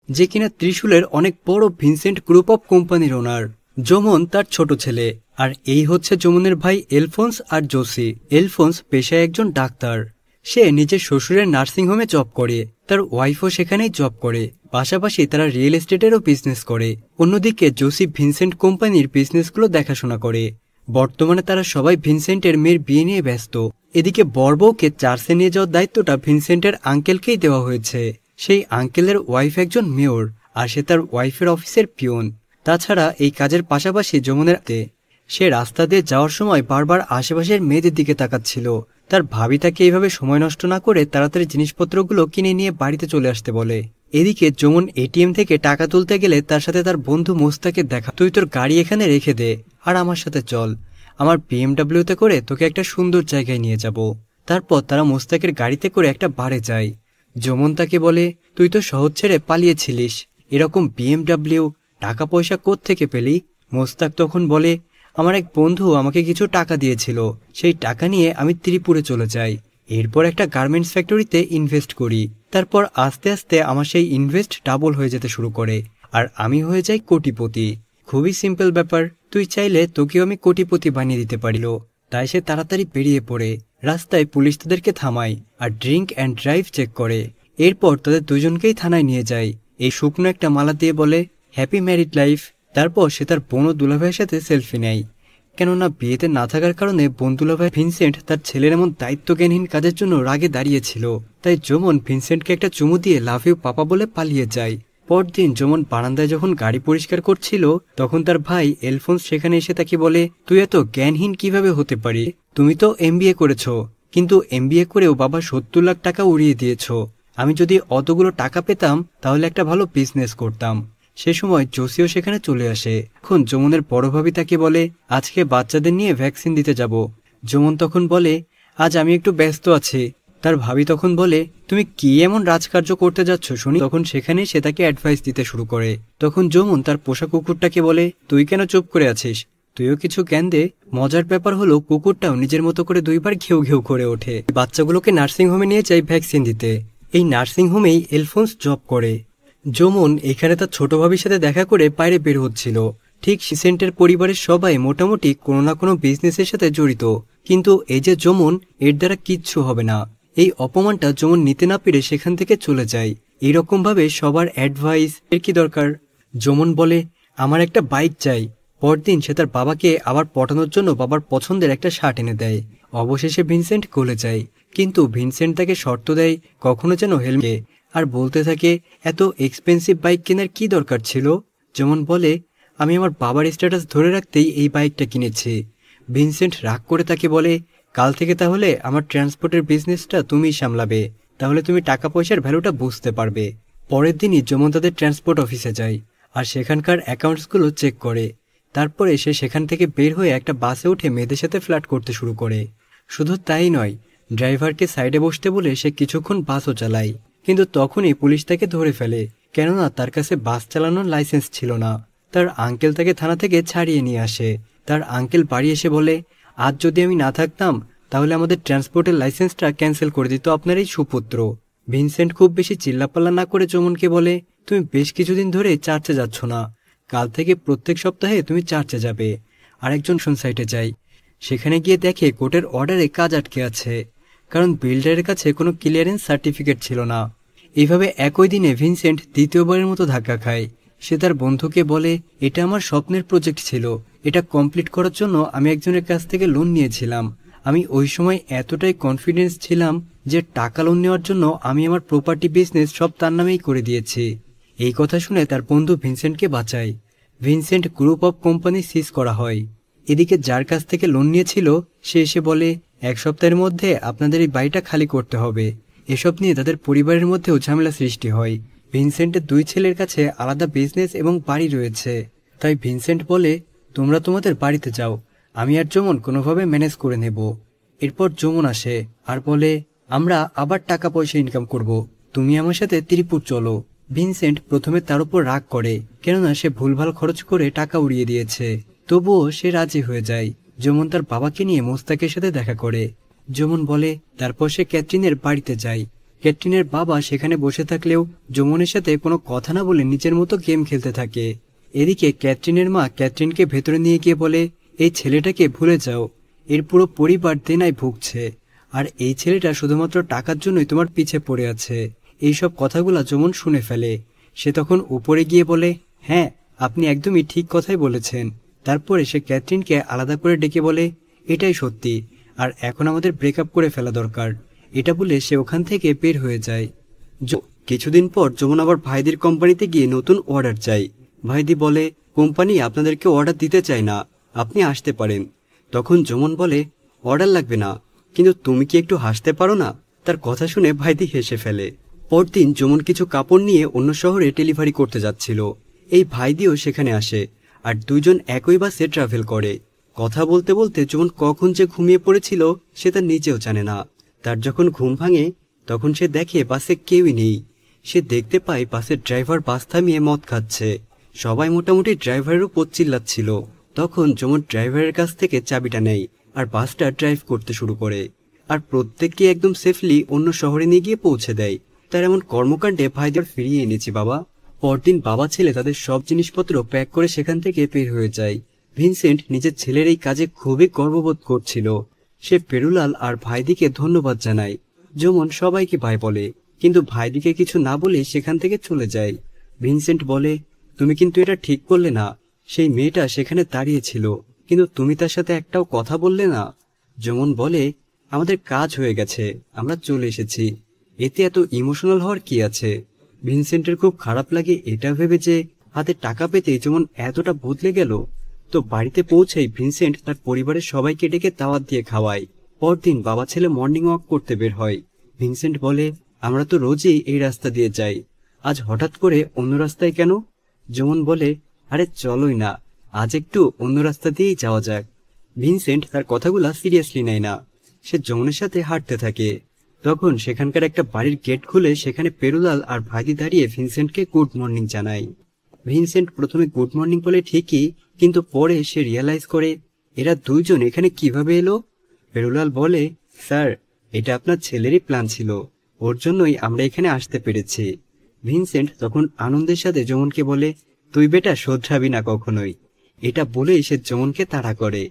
যে কিনা ত্রিশূলের অনেক বড় ভিনসেন্ট গ্রুপ অফ কোম্পানির ওনার। যমন তার ছোট ছেলে, আর এই হচ্ছে যমনের ভাই এলফোন্স আর জোসি। এলফোন্স পেশায় একজন ডাক্তার। সে নিজের শ্বশুরের নার্সিংহোমে জব করে, তার ওয়াইফও সেখানেই জব করে। পাশাপাশি তারা রিয়েল এস্টেটেরও বিজনেস করে। অন্যদিকে জোসি ভিনসেন্ট কোম্পানির বিজনেসগুলো দেখাশোনা করে। বর্তমানে তারা সবাই ভিনসেন্টের মেয়ের বিয়ে নিয়ে ব্যস্ত। এদিকে বরবউকে চার্চে নিয়ে যাওয়ার দায়িত্বটা ভিনসেন্টের আঙ্কেলকেই দেওয়া হয়েছে। সেই আঙ্কেলের ওয়াইফ একজন মেয়র, আর সে তার ওয়াইফের অফিসের পিয়ন। তাছাড়া এই কাজের পাশাপাশি যমুনের সে রাস্তা দিয়ে যাওয়ার সময় বারবার আশেপাশের মেয়েদের দিকে তাকাচ্ছিল। তার ভাবি তাকে এইভাবে সময় নষ্ট না করে তাড়াতাড়ি জিনিসপত্রগুলো কিনে নিয়ে বাড়িতে চলে আসতে বলে। এদিকে যমুন এটিএম থেকে টাকা তুলতে গেলে তার সাথে তার বন্ধু মোস্তাকের দেখা। তুই তোর গাড়ি এখানে রেখে দে আর আমার সাথে চল, আমার বিএমডাব্লিউতে করে তোকে একটা সুন্দর জায়গায় নিয়ে যাব। তারপর তারা মোস্তাকের গাড়িতে করে একটা বারে যায়। যমুন তাকে বলে, তুই তো শহর ছেড়ে পালিয়েছিলিস, এরকম বিএমডাব্লিউ টাকা পয়সা কোত্থেকে পেলি? মোস্তাক তখন বলে, আমার এক বন্ধু আমাকে কিছু টাকা দিয়েছিল, সেই টাকা নিয়ে আমি ত্রিপুরে চলে যাই। এরপর একটা গার্মেন্টস ফ্যাক্টরিতে ইনভেস্ট করি। তারপর আস্তে আস্তে আমার সেই ইনভেস্ট ডাবল হয়ে যেতে শুরু করে, আর আমি হয়ে যাই কোটিপতি। খুবই সিম্পল ব্যাপার, তুই চাইলে তোকেও আমি কোটিপতি বানিয়ে দিতে পারিল। তাই সে তাড়াতাড়ি বেরিয়ে পড়ে। রাস্তায় পুলিশ তাদেরকে থামায় আর ড্রিঙ্ক অ্যান্ড ড্রাইভ চেক করে। এরপর তাদের দুজনকেই থানায় নিয়ে যায়। এই শুকনো একটা মালা দিয়ে বলে, হ্যাপি ম্যারিড লাইফ। তারপর সে তার বোন ও দুলাভাইয়ের সাথে সেলফি নেয়। কেননা বিয়েতে না থাকার কারণে বোন দুলাভাই ভিনসেন্ট তার ছেলের এমন দায়িত্বজ্ঞানহীন কাজের জন্য রাগে দাঁড়িয়েছিল। তাই যমন ভিনসেন্টকে একটা চুমু দিয়ে লাভ ইউ পাপা বলে পালিয়ে যায়। পরদিন যমন বারান্দায় যখন গাড়ি পরিষ্কার করছিল, তখন তার ভাই এলফোন্স সেখানে এসে তাকে বলে, তুই এত জ্ঞানহীন কিভাবে হতে পারি? তুমি তো এমবিএ করেছো, কিন্তু এমবিএ করেও বাবা 70 লাখ টাকা উড়িয়ে দিয়েছ। আমি যদি অতগুলো টাকা পেতাম তাহলে একটা ভালো বিজনেস করতাম। সে সময় জোসিও সেখানে চলে আসে। এখন যমুনের বড় ভাবি তাকে বলে, আজকে বাচ্চাদের নিয়ে ভ্যাকসিন দিতে যাব। যমুন তখন বলে, আজ আমি একটু ব্যস্ত আছি। তার ভাবি তখন বলে, তুমি কি এমন রাজকার্য করতে যাচ্ছ শুনি? তখন সেখানে সে তাকে অ্যাডভাইস দিতে শুরু করে। তখন যমুন তার পোষা কুকুরটাকে বলে, তুই কেন চুপ করে আছিস? তুইও কিছু জ্ঞান দে। মজার ব্যাপার হলো কুকুরটাও নিজের মতো করে 2 বার ঘেউ ঘেউ করে ওঠে। বাচ্চাগুলোকে নার্সিংহোমে নিয়ে যায় ভ্যাকসিন দিতে। এই নার্সিংহোমেই এলফোন্স জব করে। যমুন এখানে তার ছোট ভাবির সাথে দেখা করে বাইরে বের হচ্ছিল। ঠিক ভিনসেন্টের পরিবারের সবাই মোটামুটি কোনো না কোনো বিজনেসের সাথে জড়িত, কিন্তু এই যে যমুন, এর দ্বারা কিচ্ছু হবে না। এই অপমানটা যমুন নিতে না পেরে সেখান থেকে চলে যায়। এইরকম ভাবে সবার অ্যাডভাইস এর কি দরকার? যমুন বলে, আমার একটা বাইক চাই। পরদিন সে তার বাবাকে আবার পটানোর জন্য বাবার পছন্দের একটা শার্ট এনে দেয়। অবশেষে ভিনসেন্ট গলে যায়, কিন্তু ভিনসেন্ট তাকে শর্ত দেয় কখনো যেন হেলমেট, আর বলতে থাকে, এত এক্সপেন্সিভ বাইক কেনার কি দরকার ছিল? যেমন বলে, আমি আমার বাবার স্ট্যাটাস ধরে রাখতেই এই বাইকটা কিনেছি। ভিনসেন্ট রাগ করে তাকে বলে, কাল থেকে তাহলে আমার ট্রান্সপোর্টের বিজনেসটা তুমিই সামলাবে, তাহলে তুমি টাকা পয়সার ভ্যালুটা বুঝতে পারবে। পরের দিনই যমন তাদের ট্রান্সপোর্ট অফিসে যায় আর সেখানকার অ্যাকাউন্টসগুলো চেক করে। তারপরে সে সেখান থেকে বের হয়ে একটা বাসে উঠে মেয়েদের সাথে ফ্লার্ট করতে শুরু করে। শুধু তাই নয়, ড্রাইভারকে সাইডে বসতে বলে সে কিছুক্ষণ বাসও চালায়, কিন্তু তখনই পুলিশ তাকে ধরে ফেলে, কেননা তার কাছে বাস চালানোর লাইসেন্স ছিল না। তার আঙ্কেল তাকে থানা থেকে ছাড়িয়ে নিয়ে আসে। তার আঙ্কেল বাড়ি এসে বলে, আজ যদি আমি না থাকতাম তাহলে আমাদের ট্রান্সপোর্টের লাইসেন্সটা ক্যান্সেল করে দিত আপনার এই সুপুত্র। ভিনসেন্ট খুব বেশি চিল্লাপাল্লা না করে যমুনকে বলে, তুমি বেশ কিছুদিন ধরে চার্চে যাচ্ছ না, কাল থেকে প্রত্যেক সপ্তাহে তুমি চার্চে যাবে। আরেকজন সাইটে যায়, সেখানে গিয়ে দেখে কোর্টের অর্ডারে কাজ আটকে আছে, কারণ বিল্ডারের কাছে কোনো ক্লিয়ারেন্স সার্টিফিকেট ছিল না। এইভাবে একই দিনে ভিনসেন্ট দ্বিতীয়বারের মতো ধাক্কা খায়। সে তার বন্ধুকে বলে, এটা আমার স্বপ্নের প্রজেক্ট ছিল, এটা কমপ্লিট করার জন্য আমি একজনের কাছ থেকে লোন নিয়েছিলাম। আমি ওই সময় এতটাই কনফিডেন্স ছিলাম যে টাকা লোন নেওয়ার জন্য আমি আমার প্রপার্টি বিজনেস সব তার নামেই করে দিয়েছি। এই কথা শুনে তার বন্ধু ভিনসেন্টকে বাঁচায়। ভিনসেন্ট গ্রুপ অফ কোম্পানি সিজ করা হয়। এদিকে যার কাছ থেকে লোন নিয়েছিল সে এসে বলে, 1 সপ্তাহের মধ্যে আপনাদের এই বাড়িটা খালি করতে হবে। এসব নিয়ে তাদের পরিবারের মধ্যেও ঝামেলা সৃষ্টি হয়। ভিনসেন্টের 2 ছেলের কাছে আলাদা বিজনেস এবং বাড়ি রয়েছে, তাই ভিনসেন্ট বলে, তোমরা তোমাদের বাড়িতে যাও, আমি আর যমুন কোনোভাবে ম্যানেজ করে নেব। এরপর যমুন আসে আর বলে, আমরা আবার টাকা পয়সা ইনকাম করব, তুমি আমার সাথে ত্রিপুর চলো। ভিনসেন্ট প্রথমে তার উপর রাগ করে, কেননা সে ভুলভাল খরচ করে টাকা উড়িয়ে দিয়েছে। তবুও সে রাজি হয়ে যায়। যমুন তার বাবাকে নিয়ে মোস্তাকের সাথে দেখা করে। যমুন বলে, তারপর সে ক্যাথরিনের বাড়িতে যায়। ক্যাটরিনের বাবা সেখানে বসে থাকলেও যমুনের সাথে কোনো কথা না বলে নিজের মতো গেম খেলতে থাকে। এদিকে ক্যাটরিনের মা ক্যাটরিনকে ভেতরে নিয়ে গিয়ে বলে, এই ছেলেটাকে ভুলে যাও, এর পুরো পরিবার দেনায় ভুগছে, আর এই ছেলেটা শুধুমাত্র টাকার জন্যই তোমার পিছে পড়ে আছে। এইসব কথাগুলো যমুন শুনে ফেলে। সে তখন উপরে গিয়ে বলে, হ্যাঁ, আপনি একদমই ঠিক কথাই বলেছেন। তারপরে সে ক্যাটরিনকে আলাদা করে ডেকে বলে, এটাই সত্যি, আর এখন আমাদের ব্রেকআপ করে ফেলা দরকার। এটা বলে সে ওখান থেকে বের হয়ে যায়। কিছুদিন পর যমুন আবার ভাইদির কোম্পানিতে গিয়ে নতুন অর্ডার চাই। ভাইদি বলে, কোম্পানি আপনাদেরকে অর্ডার দিতে চায় না, আপনি আসতে পারেন। তখন যমুন বলে, অর্ডার লাগবে না, কিন্তু তুমি কি একটু হাসতে পারো না? তার কথা শুনে ভাইদি হেসে ফেলে। পরদিন যমুন কিছু কাপড় নিয়ে অন্য শহরে ডেলিভারি করতে যাচ্ছিল। এই ভাইদিও সেখানে আসে, আর দুইজন একই বাসে ট্রাভেল করে। কথা বলতে বলতে যমুন কখন যে ঘুমিয়ে পড়েছিল সে তার নিজেও জানে না। তার যখন ঘুম ভাঙে তখন সে দেখে বাসে কেউই নেই। সে দেখতে পায় বাসের ড্রাইভার বাস থামিয়ে মদ খাচ্ছে। সবাই মোটামুটি ড্রাইভারের উপর চিল্লাচ্ছিল। তখন যমুন ড্রাইভারের কাছ থেকে চাবিটা নেয় আর বাসটা ড্রাইভ করতে শুরু করে, আর প্রত্যেককে একদম সেফলি অন্য শহরে নিয়ে গিয়ে পৌঁছে দেয়। তার এমন কর্মকাণ্ডে ভাইদের ফিরিয়ে এনেছি বাবা। পরদিন বাবা ছেলে তাদের সব জিনিসপত্র প্যাক করে সেখান থেকে বের হয়ে যায়। ভিনসেন্ট নিজের ছেলের এই কাজে খুবই গর্ববোধ করছিল। সে পেরুলাল আর ভাইদিকে ধন্যবাদ জানায়। যমুন সবাইকে ভাই বলে, কিন্তু ভাইদিকে কিছু না বলে সেখান থেকে চলে যায়। ভিনসেন্ট বলে, তুমি কিন্তু এটা ঠিক করলে না। সেই মেয়েটা সেখানে দাঁড়িয়েছিল, কিন্তু তুমি তার সাথে একটাও কথা বললে না। যমুন বলে, আমাদের কাজ হয়ে গেছে, আমরা চলে এসেছি, এতে এত ইমোশনাল হওয়ার কি আছে। ভিনসেন্টের খুব খারাপ লাগে এটা ভেবে যে হাতে টাকা পেতে যেমন এতটা বদলে গেল। তো বাড়িতে পৌঁছেই ভিনসেন্ট তার পরিবারের সবাইকে ডেকে দাওয়াত দিয়ে খাওয়ায়। পরদিন বাবা ছেলে মর্নিং ওয়াক করতে বের হয়। ভিনসেন্ট বলে, আমরা তো রোজই এই রাস্তা দিয়ে যাই, আজ হঠাৎ করে অন্য রাস্তায় কেন? যমুন বলে, আরে চলোই না, আজ একটু অন্য রাস্তা দিয়েই যাওয়া যাক। ভিনসেন্ট তার কথাগুলা সিরিয়াসলি নেয় না। সে যমুনের সাথে হাঁটতে থাকে। তখন সেখানকার একটা বাড়ির গেট খুলে সেখানে পেরুলাল আর ভাইদি দাঁড়িয়ে ভিনসেন্টকে গুড মর্নিং জানায়। ভিনসেন্ট প্রথমে গুড মর্নিং বলে ঠিকই, কিন্তু পরে সে রিয়ালাইজ করে এরা দুইজন এখানে কিভাবে এলো। পেরুলাল বলে, স্যার, এটা আপনার ছেলেরই প্ল্যান ছিল, ওর জন্যই আমরা এখানে আসতে পেরেছি। ভিনসেন্ট তখন আনন্দের সাথে যমুনকে বলে, তুই বেটা শোধরাবি না কখনোই। এটা বলেই সে যমুনকে তাড়া করে।